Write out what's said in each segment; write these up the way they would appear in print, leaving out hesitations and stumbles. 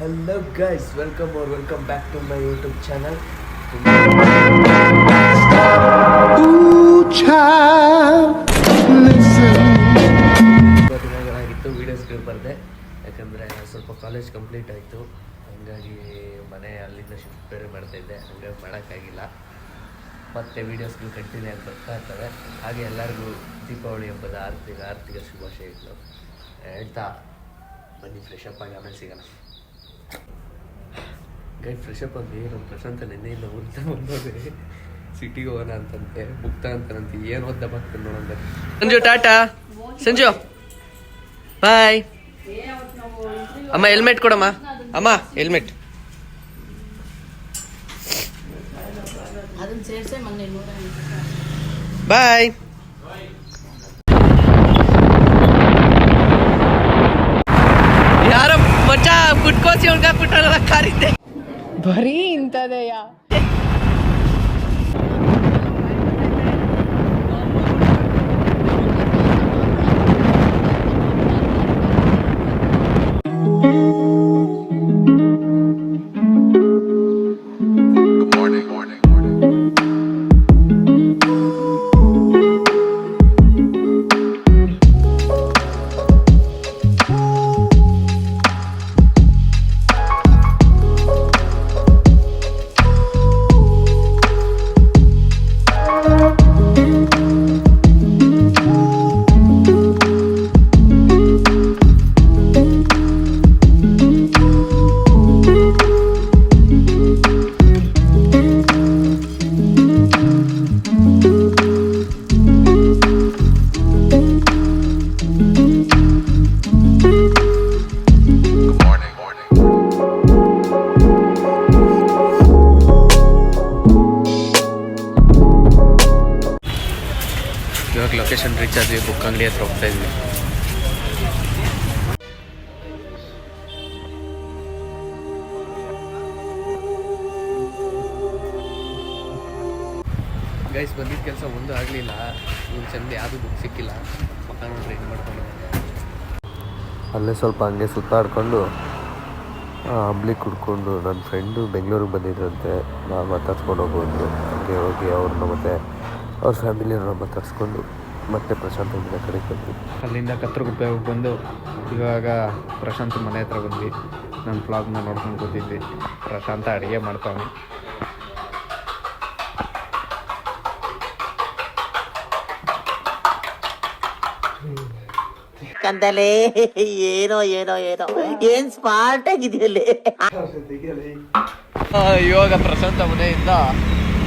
Hello guys, welcome back to my YouTube channel. ದಿನಗಳಾಗಿತ್ತು ವೀಡಿಯೋಸ್ಗಳು ಬರದೆ, ಯಾಕಂದರೆ ಸ್ವಲ್ಪ ಕಾಲೇಜ್ ಕಂಪ್ಲೀಟ್ ಆಯಿತು. ಹಾಗಾಗಿ ಮನೆ ಅಲ್ಲಿಂದ ಶಿಫ್ಟ್ ಬೇರೆ ಮಾಡ್ತಾಯಿದ್ದೆ, ಹಂಗಾಗಿ ಮಾಡೋಕ್ಕಾಗಿಲ್ಲ. ಮತ್ತು ವೀಡಿಯೋಸ್ಗಳು ಕಂಟಿನ್ಯೂ ಆಗಿ ಬರ್ತಾ ಇರ್ತವೆ. ಹಾಗೆ ಎಲ್ಲರಿಗೂ ದೀಪಾವಳಿ ಹಬ್ಬದ ಆರ್ತಿಗ ಶುಭಾಶಯಗಳು ಹೇಳ್ತಾ ಬನ್ನಿ ಫ್ರೆಶ್ ಅಪ್ ಆಗಿ ಆಮೇಲೆ ಸಿಗೋಣ. ಗೈಡ್ ಫ್ರೆಶ್ ಅಪ್ ಆಗಿ ನಮ್ಮ ಪ್ರಶಾಂತ ನೆನ್ನೆಯಿಂದ ಊರ್ತಾ ಬಂದೋದೆ ಸಿಟಿಗೆ ಹೋಗೋಣ ಅಂತಂತೆ, ಬುಕ್ ತಗೊಂತಾನಂತೆ. ಏನು ಓದ್ದ ಬರ್ತಾನೆ ನೋಡೋಣ. ಸಂಜು ಟಾಟಾ. ಸಂಜು ಬಾಯ್. ಅಮ್ಮ ಹೆಲ್ಮೆಟ್ ಕೊಡಮ್ಮ. ಅಮ್ಮ ಹೆಲ್ಮೆಟ್. ಬಾಯ್. ಯಾರ ಮಚ್ಚ ಪುಟ್ಕೋಸಿ ಉಳ್ಕಾಕ್ಬಿಟ್ಟಾರಲ್ಲ ಕಾರಿದ್ದೆ. ಬರೀ ಇಂಥದೆಯ. ಇವಾಗ ಲೊಕೇಶನ್ ರೀಚ್ ಆದ್ವಿ, ಬುಕ್ ಅಂಗಡಿ ಹತ್ರ ಹೋಗ್ತಾ ಇದ್ವಿ. ಗೈಸ್ ಬಂದಿದ್ದ ಕೆಲಸ ಒಂದು ಆಗಲಿಲ್ಲ. ಇನ್ನು ಚಂದ ಯಾವುದು ಬುಕ್ ಸಿಕ್ಕಿಲ್ಲ. ಮಕ್ಕ ನೋಡ್ರಿ ಏನು ಮಾಡ್ಕೊಂಡು ಅಲ್ಲೇ ಸ್ವಲ್ಪ ಹಂಗೆ ಸುತ್ತಾಡ್ಕೊಂಡು ಅಂಬ್ಲಿ ಕುಡ್ಕೊಂಡು ನನ್ನ ಫ್ರೆಂಡು ಬೆಂಗಳೂರಿಗೆ ಬಂದಿದ್ರಂತೆ. ನಾನು ಮಾತಾಡ್ಸ್ಕೊಂಡು ಹೋಗೋದು. ಹಂಗೆ ಹೋಗಿ ಅವ್ರನ್ನ ಮತ್ತು ಅವ್ರ ಫ್ಯಾಮಿಲಿಯವ್ರನ್ನ ಮಾತಾಡ್ಸ್ಕೊಂಡು ಮತ್ತೆ ಪ್ರಶಾಂತ್ ಮನೆ ಕಡೆಗೆ ಬಂದ್ವಿ. ಅಲ್ಲಿಂದ ಕತ್ರಗುಪ್ಪೆ ಹೋಗಿ ಬಂದು ಇವಾಗ ಪ್ರಶಾಂತ್ ಮನೆ ಹತ್ರ ಬಂದ್ವಿ. ನನ್ನ ವ್ಲಾಗ್ನ ನೋಡ್ಕೊಂಡು ಕೂತಿದ್ವಿ. ಪ್ರಶಾಂತ ಅಡುಗೆ ಮಾಡ್ತಾವೆ. ಕಂದಲೇ ಏನೋ ಏನೋ ಏನೋ ಏನ್ ಸ್ಮಾರ್ಟ್ ಆಗಿದೆಯಲ್ಲಿ. ಇವಾಗ ಪ್ರಶಾಂತ ಮನೆಯಿಂದ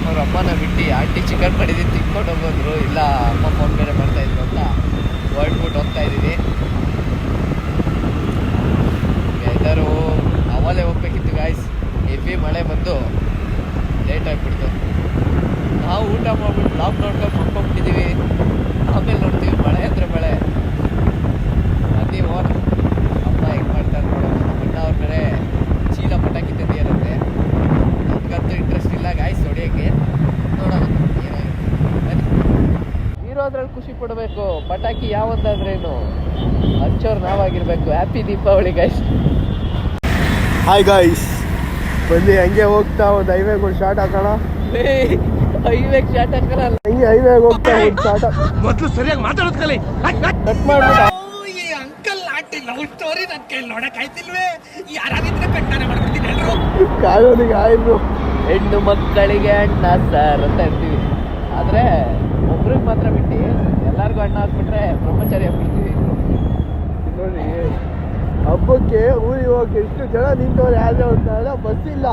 ಅವ್ರ ಅಮ್ಮನ ಬಿಟ್ಟು ಆಂಟಿ ಚಿಕನ್ ಮಾಡಿದ್ದೀನಿ ತಿನ್ಕೊಂಡು ಹೋಗೋದ್ರು. ಇಲ್ಲ ಅಮ್ಮ ಫೋನ್ ಬೇರೆ ಮಾಡ್ತಾಯಿದ್ರು ಅಂತ ಹೊರಟ್ಬಿಟ್ಟು ಹೋಗ್ತಾ ಇದ್ದೀನಿ. ಎಲ್ಲರೂ ಅವಲೇ ಹೋಗ್ಬೇಕಿತ್ತು ಗಾಯ್ಸ್. ಹೆವಿ ಮಳೆ ಬಂದು ಲೇಟ್ ಆಗಿಬಿಡ್ತು. ನಾವು ಊಟ ಮಾಡ್ಬಿಟ್ಟು ಲಾಕ್ ನೋಡ್ಕೊಂಡು ಮಕ್ಕೊಂಬಿಟ್ಟಿದ್ದೀವಿ. ಆಮೇಲೆ ನೋಡ್ತೀವಿ ಮಳೆ ಅಂದರೆ ಮಳೆ. ಅದೇ ಓನ್ ಅಮ್ಮ ಹೆಂಗೆ ಮಾಡ್ತಾರೆ ನೋಡೋದು. ಅಣ್ಣ ಅವ್ರ ಕಡೆ ಚೀಲ ಪಟಾಕಿ ತಂದಿರುತ್ತೆ. ನಮಗಂತೂ ಇಂಟ್ರೆಸ್ಟ್ ಇಲ್ಲ ಗಾಯ್ಸ್ ಹೊಡಿಯೋಕ್ಕೆ. ನೋಡೋಣ ಇರೋದ್ರಲ್ಲಿ ಖುಷಿ ಪಡಬೇಕು. ಪಟಾಕಿ ಯಾವೊಂದಾದ್ರೇನು ಹಚ್ಚೋರು ನಾವಾಗಿರ್ಬೇಕು. Happy Deepavali guys. Hi guys, ಬನ್ನಿ ಹಂಗೆ ಹೋಗ್ತಾ ಒಂದು ಹೈವೇಗೆ ಒಂದು ಶಾರ್ಟ್ ಹಾಕೋಣ. ಹೈವೇಗೆ ಶಾರ್ಟ್ ಹಾಕೋಣ. ಹಂಗೆ ಹೈವೇಗೆ ಹೋಗ್ತಾ ಒಂದು ಶಾರ್ಟ್ ಮೊದಲು ಸರಿಯಾಗಿ ಮಾತಾಡೋದು ಕಲಿ. ಕಟ್ ಮಾಡ್ಬಿಟ್ಟು ಅಂಕಲ್ ಆಂಟಿ ಲವ್ ಸ್ಟೋರಿ ನನ್ನ ಕೈಲಿ ನೋಡಕ್ ಆಯ್ತಿಲ್ವೇ? ಯಾರಾಗಿದ್ರೆ ಕಟ್ಟಾನೆ ಮಾಡ್ಬಿಡ್ತೀನಿ ಎಲ್ರು. ಕಾಯೋನಿಗೆ ಆಯ್ತು. ಹೆಣ್ಣು ಮಕ್ಕಳಿಗೆ ಅಣ್ಣ ಸರ್ ಅಂತ ಇರ್ತೀವಿ. ಆದರೆ ಒಬ್ರಿಗೆ ಮಾತ್ರ ಬಿಟ್ಟು ಎಲ್ಲರಿಗೂ ಅಣ್ಣ ಹಾಕ್ಬಿಟ್ರೆ ಬ್ರಹ್ಮಚಾರಿ ಆಗ್ಬಿಡ್ತೀವಿ. ನೋಡಿ ಹಬ್ಬಕ್ಕೆ ಊರಿಗೆ ಹೋಗಿ ಎಷ್ಟು ಜನ ನಿಂತವ್ರು ಯಾವ್ದೇ ಅಂತ ಬಸ್ ಇಲ್ಲ.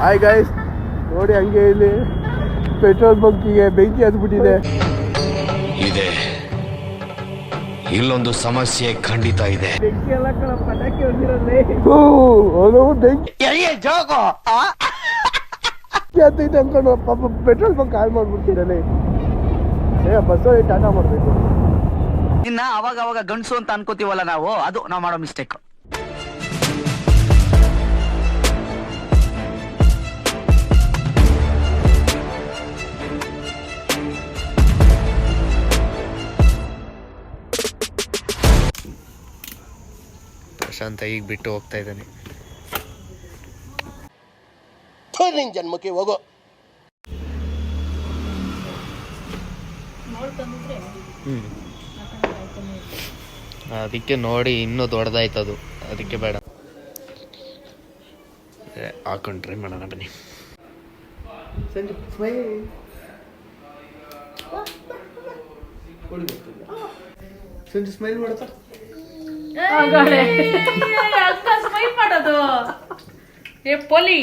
ಹಾಯ್ ಗಾಯ್ಸ್, ನೋಡಿ ಹಂಗೆ ಇಲ್ಲಿ ಪೆಟ್ರೋಲ್ ಬಂಕಿಗೆ ಬೆಂಕಿ ಹತ್ಬಿಟ್ಟಿದೆ. ಇದೆ, ಇಲ್ಲೊಂದು ಸಮಸ್ಯೆ ಖಂಡಿತ ಇದೆ. ಬೆಂಕಿ ಎಲ್ಲ ಪಟಾಕಿ ಹೊಂದಿರೋದೇ ಅದು ಬೆಂಕಿ ಜೋಗೋ ಹತ್ತೈತೆ ಅನ್ಕೊಂಡು ಪಾಪ ಪೆಟ್ರೋಲ್ ಬಂಕ್ ಹಾಳು ಮಾಡ್ಬಿಡ್ತೀರಲ್ಲಿ. ಬಸ್ ಟಾಟಾ ಮಾಡಬೇಕು. ಇನ್ನ ಅವಾಗ ಅವಾಗ ಗಂಡ್ಸು ಅಂತ ಅನ್ಕೋತೀವಲ್ಲ ನಾವು, ಅದು ನಾವು ಮಾಡೋ ಮಿಸ್ಟೇಕ್. ಪ್ರಶಾಂತ ಈಗ ಬಿಟ್ಟು ಹೋಗ್ತಾ ಇದ್ದಾನೆ. ನಿನ್ ಜನ್ಮಕ್ಕೆ ಹೋಗೋ. ಅದಕ್ಕೆ ನೋಡಿ ಇನ್ನೂ ದೊಡ್ಡದಾಯ್ತದು, ಅದಕ್ಕೆ ಬೇಡ. ಹಾಕೊಂಡು ಟ್ರೈ ಮಾಡೋಣ ಬನ್ನಿ. ಸಂಜೆ ಸ್ಮೈಲ್ ಮಾಡ್ತಾ ಸ್ಮೈಲ್ ಮಾಡೋದು ಏ ಪೊಲಿ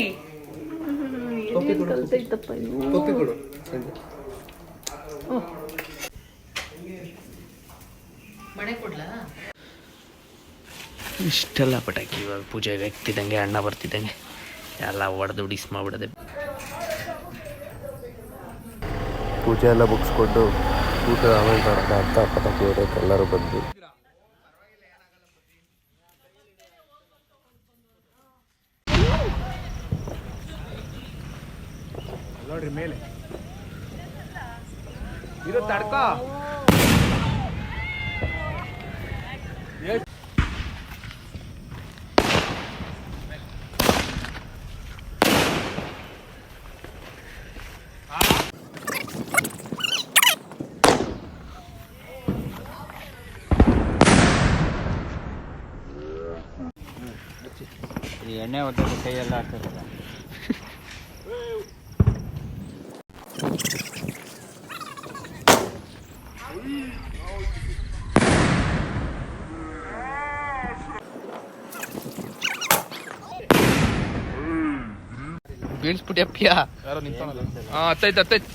ಪಪ್ಪಿ ಕೊಡು ಸಂಜೆ. ಮನೆ ಕೊಡ್ಲಾ? ಇಷ್ಟೆಲ್ಲ ಪಟಾಕಿ ಇವಾಗ ಪೂಜೆಗೆ ಆಗ್ತಿದ್ದಂಗೆ ಅಣ್ಣ ಬರ್ತಿದ್ದಂಗೆ ಎಲ್ಲ ಹೊಡೆದು ಡಿಸ್ ಮಾಡಿಬಿಡದೆ. ಪೂಜೆ ಎಲ್ಲ ಮುಗಿಸ್ಕೊಂಡು ಊಟ ಆಮೇಲೆ ಮಾಡೋಣ ಅಂತ ಪಟಾಕಿ ಹೊಡೆಯೋಕೆ ಎಲ್ಲರೂ ಬಂದ್ವಿ. ನೋಡ್ರಿ ಮೇಲೆ ಇದು ತಡ್ಕ. ಎಣ್ಣೆ ಒತ್ತಡ ಕೈಯೆಲ್ಲ ಆಗ್ತದಲ್ಲ. ಬೀಳ್ಸ್ಬಿಟ್ಟಿ ಹತ್ತೈತೆ.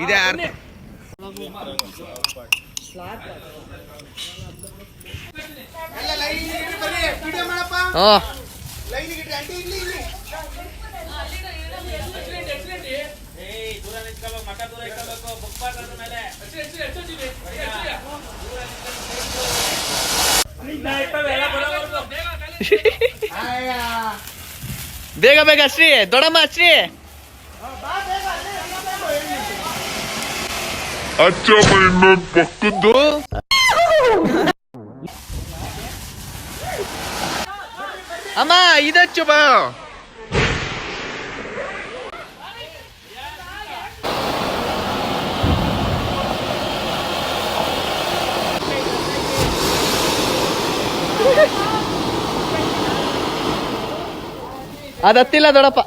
ಇದೆ ಬೇಗ ಬೇಗ ಶ್ರೀ ದೊಡ್ಡಮ್ಮ ಶ್ರೀ ಪಕ್ಕದ್ದು ಅಮ್ಮ ಇದಚ್ಚು ಬಾ. ಅದತ್ತಿಲ್ಲ ದೊಡ್ಡಪ್ಪ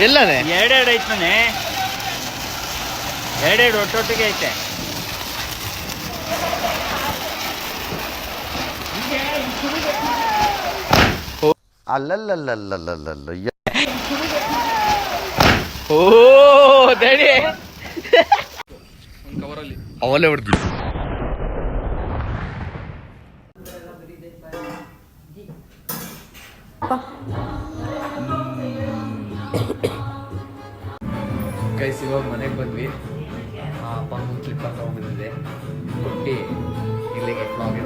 ಎಲ್ಲನೇ ಎರಡೆರಡು ಐತಾನೆ, ಎರಡೆರಡು ಒಟ್ಟೊಟ್ಟಿಗೆ ಐತೆ. ಅಲ್ಲಲ್ಲಲ್ಲಲ್ಲಲ್ಲಲ್ಲ ಓ ದಡಿ ಅವಲ್ಲೇ ಹೊಡೆದ್ವಿ. ಗೈಸ್ ಇವಾಗ ಮನೆಗೆ ಬಂದ್ವಿ. ಅಪ್ಪ ಕ್ಲಿಪ್ ತಗೊಂಡ್ಬಂದಿದೆ ಕೊಟ್ಟು ಇಲ್ಲಿಗೆ ಬ್ಲಾಗ್